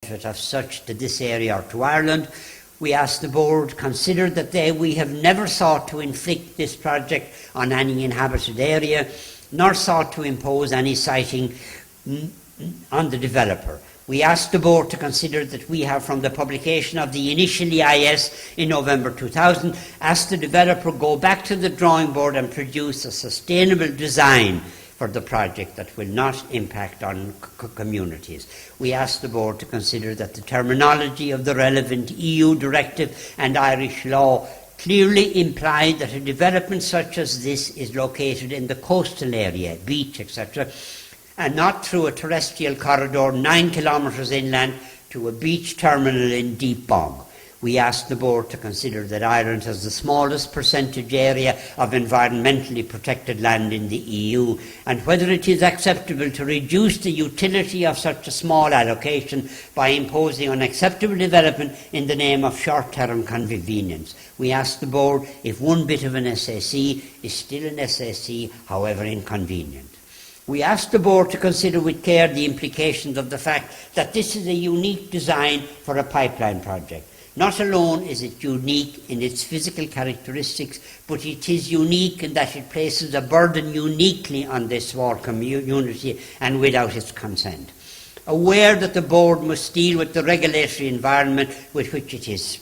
benefit of such to this area or to Ireland. We ask the board consider that we have never sought to inflict this project on any inhabited area, nor sought to impose any siting on the developer. We ask the board to consider that we have, from the publication of the initial EIS in November 2000, asked the developer go back to the drawing board and produce a sustainable design for the project that will not impact on communities. We ask the board to consider that the terminology of the relevant EU directive and Irish law clearly imply that a development such as this is located in the coastal area, beach, etc., and not through a terrestrial corridor 9 kilometres inland to a beach terminal in deep bog. We ask the board to consider that Ireland has the smallest percentage area of environmentally protected land in the EU, and whether it is acceptable to reduce the utility of such a small allocation by imposing unacceptable development in the name of short-term convenience. We ask the board if one bit of an SAC is still an SAC, however inconvenient. We ask the board to consider with care the implications of the fact that this is a unique design for a pipeline project. Not alone is it unique in its physical characteristics, but it is unique in that it places a burden uniquely on this small community and without its consent. Aware that the board must deal with the regulatory environment with which it is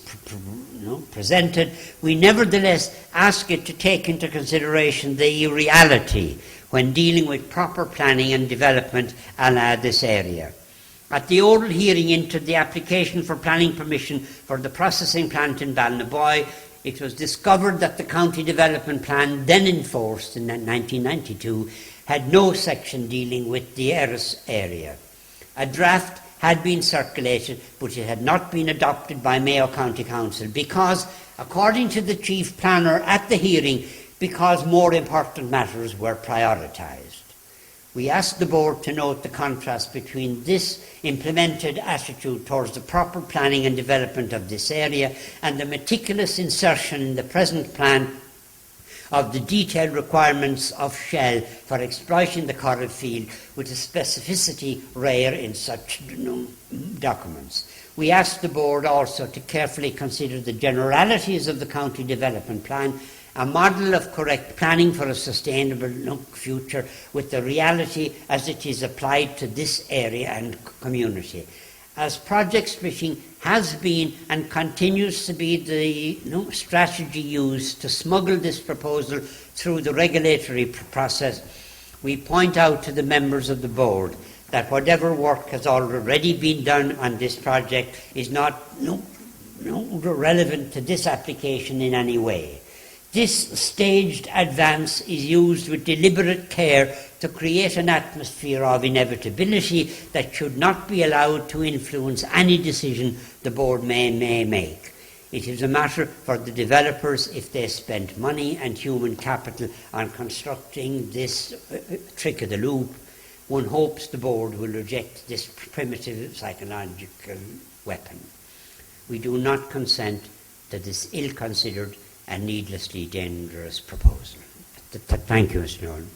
presented, we nevertheless ask it to take into consideration the reality when dealing with proper planning and development in this area. At the oral hearing into the application for planning permission for the processing plant in Balnaboy, it was discovered that the county development plan, then in force in 1992, had no section dealing with the Erris area. A draft had been circulated, but it had not been adopted by Mayo County Council because, according to the chief planner at the hearing, because more important matters were prioritised. We ask the board to note the contrast between this implemented attitude towards the proper planning and development of this area and the meticulous insertion in the present plan of the detailed requirements of Shell for exploiting the CORRIB field with a specificity rare in such documents. We ask the board also to carefully consider the generalities of the county development plan, a model of correct planning for a sustainable future with the reality as it is applied to this area and community. As project splitting has been and continues to be the strategy used to smuggle this proposal through the regulatory process, we point out to the members of the board that whatever work has already been done on this project is not relevant to this application in any way. This staged advance is used with deliberate care to create an atmosphere of inevitability that should not be allowed to influence any decision the board may make. It is a matter for the developers if they spent money and human capital on constructing this trick of the loop. One hopes the board will reject this primitive psychological weapon. We do not consent to this ill-considered and needlessly dangerous proposal. Thank you, Mr. Nolan.